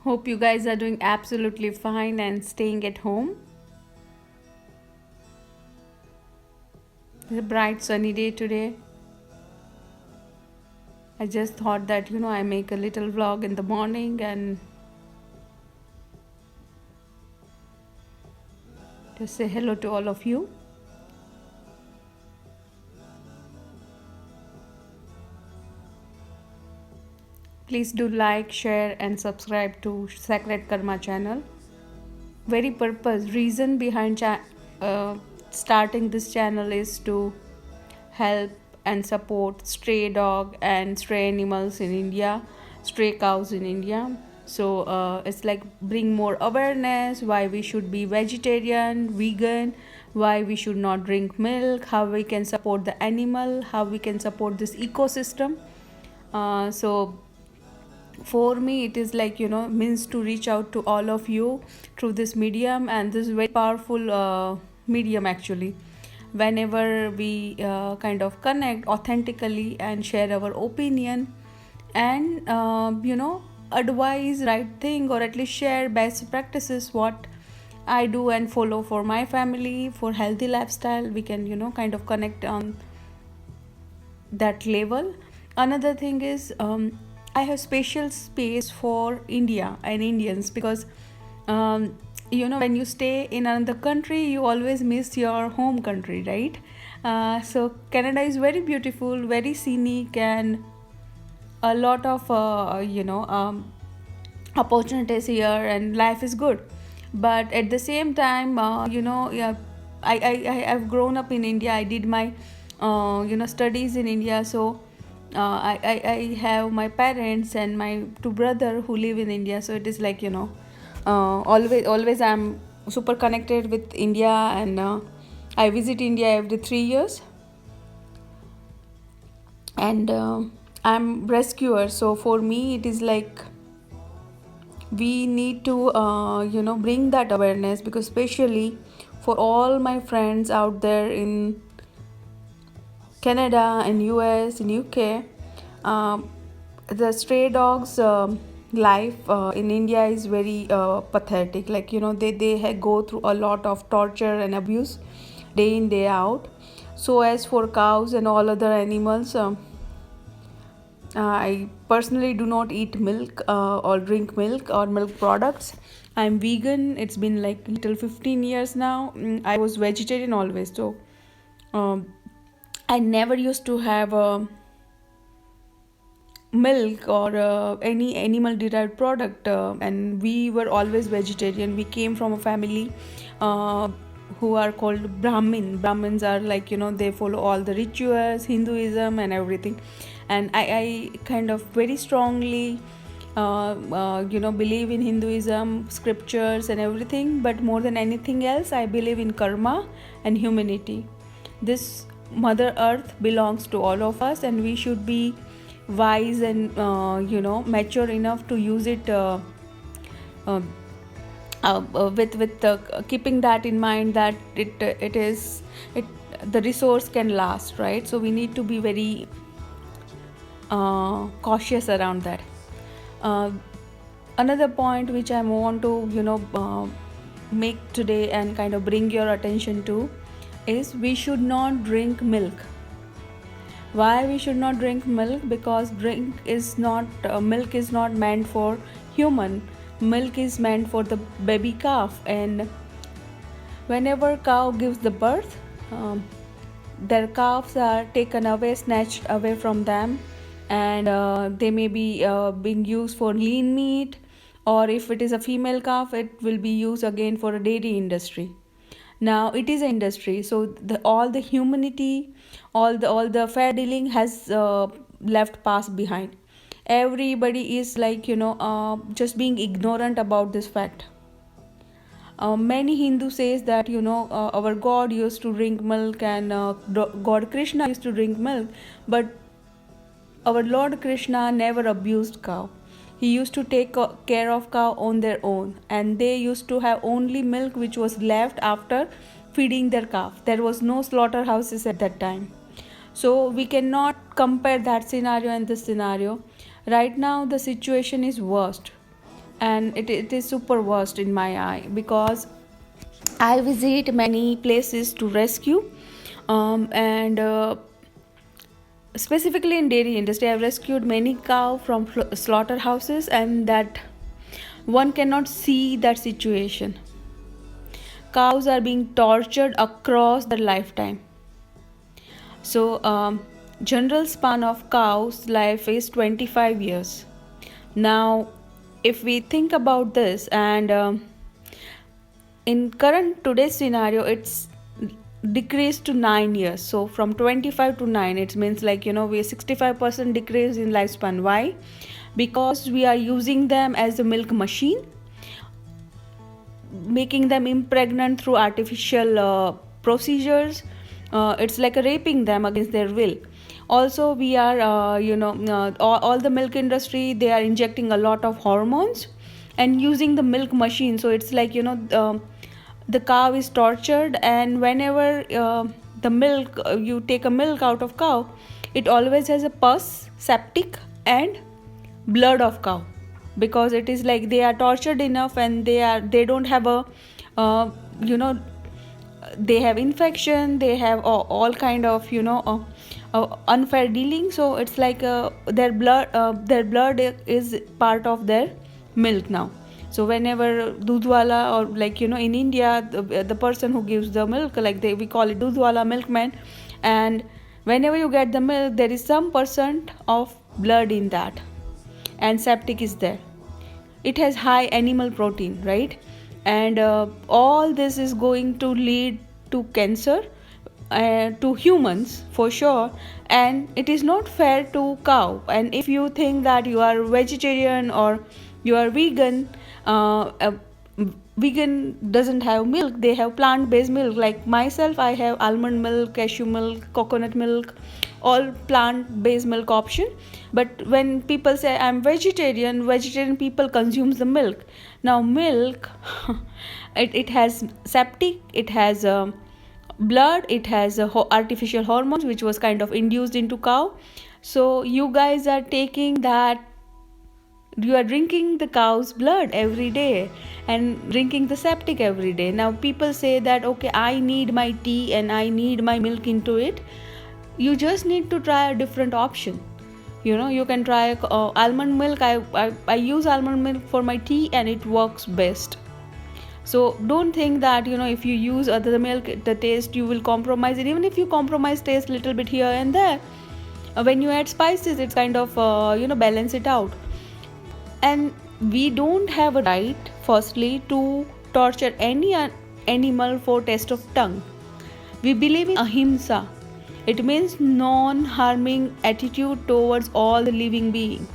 Hope you guys are doing absolutely fine and staying at home. It's a bright sunny day today. I just thought that I make a little vlog in the morning and just say hello to all of you. Please do like, share and subscribe to Sacred Karma channel. Very reason behind starting this channel is to help and support stray dog and stray animals in India, stray cows in India. So it's like bring more awareness why we should be vegetarian, vegan, why we should not drink milk, how we can support the animal, how we can support this ecosystem. So for me it is like means to reach out to all of you through this medium, and this is very powerful medium actually. Whenever we kind of connect authentically and share our opinion and advise right thing, or at least share best practices what I do and follow for my family for healthy lifestyle, we can kind of connect on that level. Another thing is I have special space for India and Indians because when you stay in another country you always miss your home country, right? So Canada is very beautiful, very scenic, and a lot of opportunities here, and life is good. But at the same time yeah, I've grown up in India. I did my studies in India. So I have my parents and my two brother who live in India. So it is like always I'm super connected with India, and I visit India every 3 years. And I'm rescuer, so for me it is like we need to bring that awareness, because especially for all my friends out there in Canada and US and UK, the stray dogs life in India is very pathetic. Like they go through a lot of torture and abuse day in day out. So as for cows and all other animals, I personally do not eat milk or drink milk or milk products. I'm vegan. It's been like little 15 years now. I was vegetarian always. So um, I never used to have milk or any animal derived product, and we were always vegetarian. We came from a family who are called Brahmins are like they follow all the rituals, Hinduism and everything. And I kind of very strongly believe in Hinduism scriptures and everything, but more than anything else I believe in karma and humanity. This mother earth belongs to all of us, and we should be wise and mature enough to use it uh, with keeping that in mind, that it the resource can last, right? So we need to be very cautious around that. uh, Another point which I want to make today and kind of bring your attention to is we should not drink milk. Why we should not drink milk? Because milk is not meant for human. Milk is meant for the baby calf, and whenever cow gives the birth, their calves are taken away, snatched away from them, and they may be being used for lean meat, or if it is a female calf it will be used again for a dairy industry. Now it is an industry, so all the humanity, all the fair dealing has left past behind. Everybody is like just being ignorant about this fact. Many Hindu says that our God used to drink milk, and God Krishna used to drink milk, but our Lord Krishna never abused cow. He used to take care of cow on their own, and they used to have only milk which was left after feeding their calf. There was no slaughterhouses at that time. So we cannot compare that scenario and this scenario. Right now the situation is worst. and it is super worst in my eye, because I visit many places to rescue, and specifically in dairy industry, I've rescued many cow from slaughterhouses, and that one cannot see that situation. Cows are being tortured across their lifetime. So general span of cows life is 25 years. Now if we think about this, and in current today's scenario, it's decreased to 9 years. So from 25 to 9, it means, like, we 65% decrease in lifespan. Why? Because we are using them as a milk machine, making them impregnant through artificial procedures. It's like raping them against their will. Also we are all the milk industry, they are injecting a lot of hormones and using the milk machine. So it's like, the cow is tortured, and whenever the milk, you take a milk out of cow, it always has a pus, septic, and blood of cow, because it is like they are tortured enough, and they don't have a uh, you know they have infection, they have all kind of unfair dealing. So it's like their blood is part of their milk now. So whenever dudwala, or like, in India, the person who gives the milk, like we call it dudwala, milkman, and whenever you get the milk, there is some percent of blood in that, and septic is there. It has high animal protein, right? And all this is going to lead to cancer, to humans for sure, and it is not fair to cow. And if you think that you are vegetarian or you are vegan, vegan doesn't have milk, they have plant based milk. Like myself, I have almond milk, cashew milk, coconut milk, all plant based milk option. But when people say I'm vegetarian people consumes the milk. Now milk it has septic, it has blood, it has artificial hormones which was kind of induced into cow. So you guys are taking that, you are drinking the cow's blood every day and drinking the septic every day. Now people say that, okay, I need my tea and I need my milk into it. You just need to try a different option. You can try almond milk. I use almond milk for my tea and it works best. So don't think that, if you use other milk, the taste you will compromise it. Even if you compromise taste little bit here and there, when you add spices, it's kind of balance it out. And we don't have a right, firstly, to torture any animal for taste of tongue. We believe in ahimsa. It means non-harming attitude towards all the living being.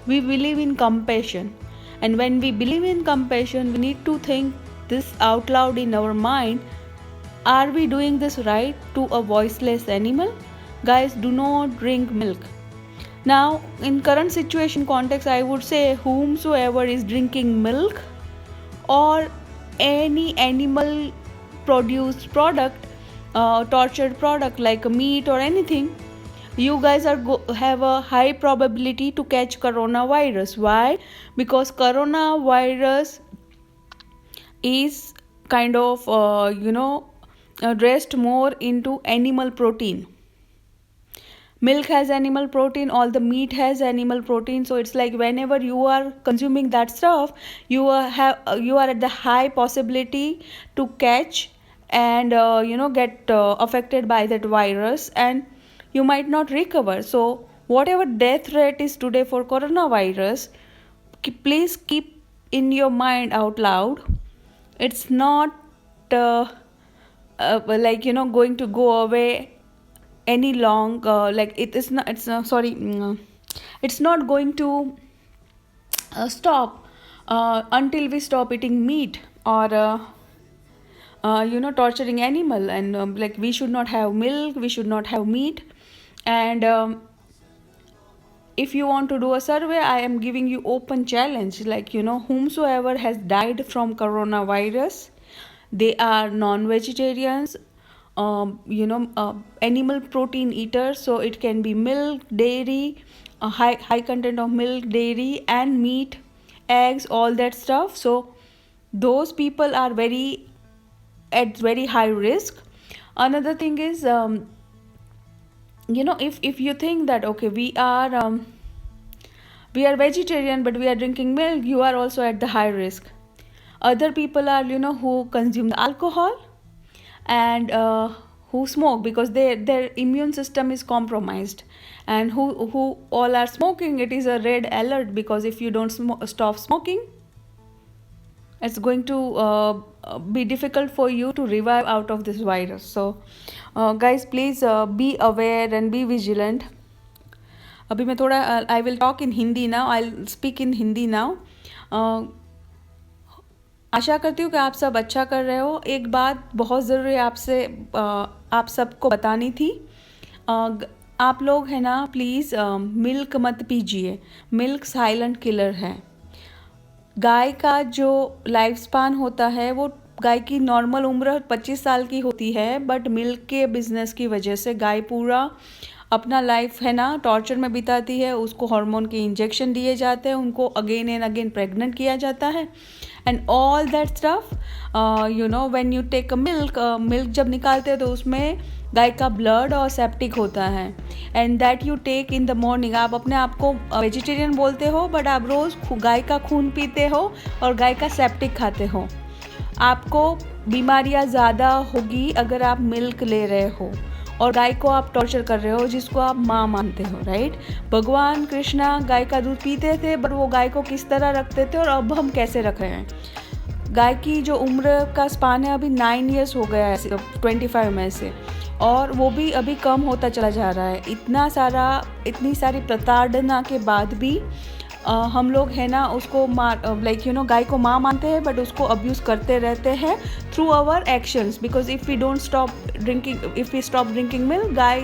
We believe in compassion. And when we believe in compassion, we need to think this out loud in our mind. Are we doing this right to a voiceless animal? Guys, do not drink milk. Now, in current situation context, I would say whomsoever is drinking milk or any animal produced product, tortured product like meat or anything, you guys have a high probability to catch coronavirus. Why? Because coronavirus is kind of dressed more into animal protein. Milk has animal protein, all the meat has animal protein. So it's like whenever you are consuming that stuff, you are at the high possibility to catch and get affected by that virus, and you might not recover. So whatever death rate is today for coronavirus, please keep in your mind out loud. It's not going to go away any long, like it is not, it's not going to stop until we stop eating meat or torturing animal. And like we should not have milk, we should not have meat. And if you want to do a survey, I am giving you open challenge, like whomsoever has died from coronavirus, they are non-vegetarians, animal protein eaters. So it can be milk, dairy, high content of milk, dairy and meat, eggs, all that stuff. So those people are at very high risk. Another thing is, if you think that okay, we are vegetarian but we are drinking milk, you are also at the high risk. Other people are, who consume the alcohol, and who smoke, because their immune system is compromised, and who all are smoking. It is a red alert, because if you don't stop smoking, it's going to be difficult for you to revive out of this virus. So guys, please be aware and be vigilant. अभी मैं थोड़ा I will talk in Hindi now, I speak in Hindi now. आशा करती हूँ कि आप सब अच्छा कर रहे हो. एक बात बहुत ज़रूरी आपसे आप सबको बतानी थी. आप लोग है ना, प्लीज़ मिल्क मत पीजिए. मिल्क साइलेंट किलर है. गाय का जो लाइफ स्पान होता है, वो गाय की नॉर्मल उम्र 25 साल की होती है, बट मिल्क के बिजनेस की वजह से गाय पूरा अपना लाइफ है ना टॉर्चर में बिताती है. उसको हार्मोन के इंजेक्शन दिए जाते हैं, उनको अगेन एंड अगेन प्रेग्नेंट किया जाता है, and all that stuff. When you take milk जब निकालते हैं तो उसमें गाय का ब्लड और सेप्टिक होता है, and that you take in the morning. आप अपने आप को वेजिटेरियन बोलते हो, बट आप रोज़ गाय का खून पीते हो और गाय का सेप्टिक खाते हो. आपको बीमारियां ज़्यादा होगी अगर आप मिल्क ले रहे हो, और गाय को आप टॉर्चर कर रहे हो, जिसको आप माँ मानते हो, राइट. भगवान कृष्णा गाय का दूध पीते थे, बट वो गाय को किस तरह रखते थे, और अब हम कैसे रख रहे हैं. गाय की जो उम्र का स्पान है अभी 9 ईयर्स हो गया है 25 में से, और वो भी अभी कम होता चला जा रहा है. इतनी सारी प्रताड़ना के बाद भी हम लोग है ना उसको गाय को माँ मानते हैं, बट उसको अब्यूज़ करते रहते हैं through our actions. Because if we stop drinking milk, गाय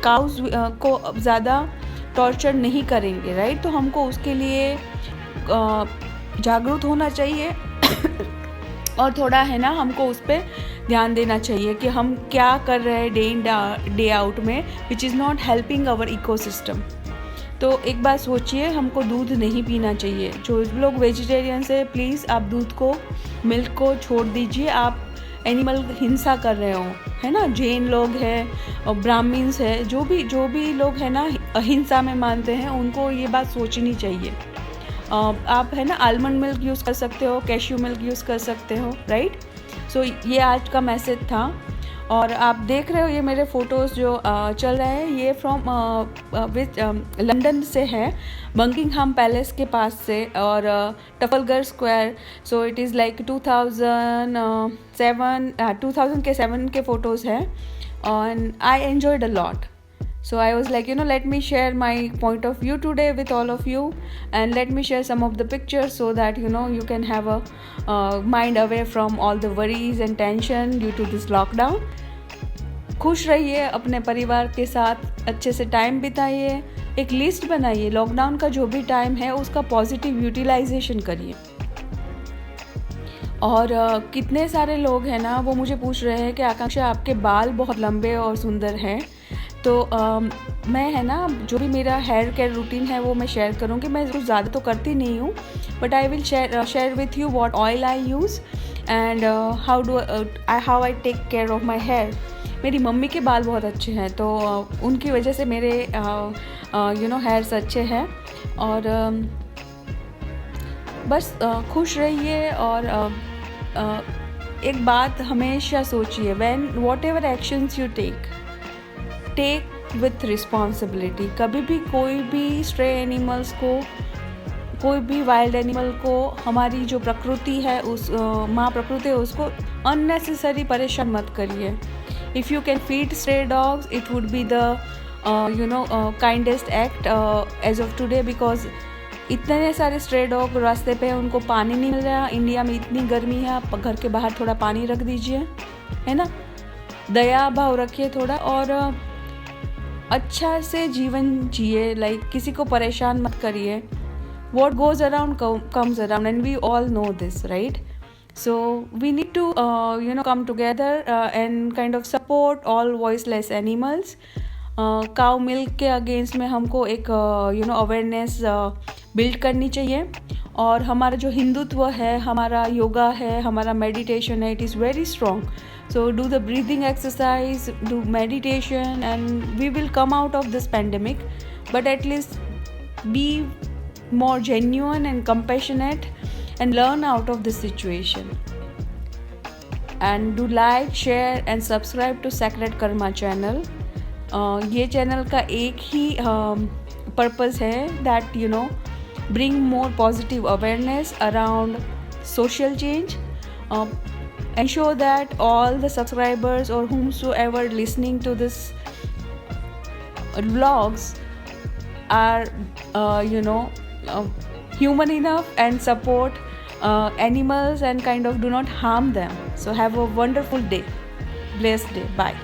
काउज को ज़्यादा टॉर्चर नहीं करेंगे, राइट. तो हमको उसके लिए जागरूक होना चाहिए और थोड़ा है ना हमको उस पर ध्यान देना चाहिए कि हम क्या कर रहे हैं डे इन डे आउट में, which is not helping our ecosystem. तो एक बात सोचिए, हमको दूध नहीं पीना चाहिए. जो लोग वेजिटेरियन है, प्लीज़ आप दूध को, मिल्क को छोड़ दीजिए. आप एनिमल हिंसा कर रहे हो, है ना. जैन लोग हैं और ब्राह्मण्स है, जो भी लोग हैं ना अहिंसा में मानते हैं, उनको ये बात सोचनी चाहिए. आप है ना आलमंड मिल्क यूज़ कर सकते हो, कैश्यू मिल्क यूज़ कर सकते हो, राइट. सो ये आज का मैसेज था. और आप देख रहे हो ये मेरे फ़ोटोज़ जो चल रहे हैं, ये फ्रॉम लंदन से है, बकिंगहैम पैलेस के पास से, और Trafalgar square. So it is like 2007 के फ़ोटोज़ हैं, and I enjoyed a lot. So I was like, let me share my point of view today with all of you, and let me share some of the pictures so that you can have a mind away from all the worries and tension due to this lockdown. खुश रहिए, अपने परिवार के साथ अच्छे से time बिताइए. एक list बनाइए, लॉकडाउन का जो भी टाइम है उसका पॉजिटिव यूटिलाइजेशन करिए. और कितने सारे लोग हैं ना, वो मुझे पूछ रहे हैं कि आकांक्षा आपके बाल बहुत लंबे और सुंदर हैं. तो मैं है ना जो भी मेरा हेयर केयर रूटीन है वो मैं शेयर करूँगी. मैं कुछ ज़्यादा तो करती नहीं हूँ, but I will share with you what oil I use and how I take care of my hair. मेरी मम्मी के बाल बहुत अच्छे हैं, तो उनकी वजह से मेरे हेयर्स अच्छे हैं. और बस खुश रहिए. और एक बात हमेशा सोचिए, whatever actions you take with responsibility. कभी भी कोई भी स्ट्रे एनिमल्स को, कोई भी वाइल्ड एनिमल को, हमारी जो प्रकृति है, उस माँ प्रकृति है, उसको अननेसेसरी परेशान मत करिए. If you can feed stray dogs, it would be the kindest act as of today, because इतने सारे स्ट्रे डॉग रास्ते पे, उनको पानी नहीं मिल रहा. इंडिया में इतनी गर्मी है, आप घर के बाहर थोड़ा पानी रख दीजिए, है ना. दया भाव रखिए थोड़ा, और अच्छा से जीवन जिए. लाइक किसी को परेशान मत करिए. what goes around comes around, and we all know this, right? So we need to come together and kind of support all voiceless animals. Cow milk के अगेंस्ट में हमको एक अवेयरनेस बिल्ड करनी चाहिए। और हमारा जो हिंदुत्व है, हमारा योगा है, हमारा मेडिटेशन है, it is very strong. So do the breathing exercise, do meditation, and we will come out of this pandemic, but at least be more genuine and compassionate and learn out of this situation. And do like, share and subscribe to Sacred Karma channel. ये channel का एक ही purpose है, that bring more positive awareness around social change. Ensure that all the subscribers or whomsoever listening to this vlogs are human enough and support animals and kind of do not harm them. So have a wonderful day, blessed day. Bye.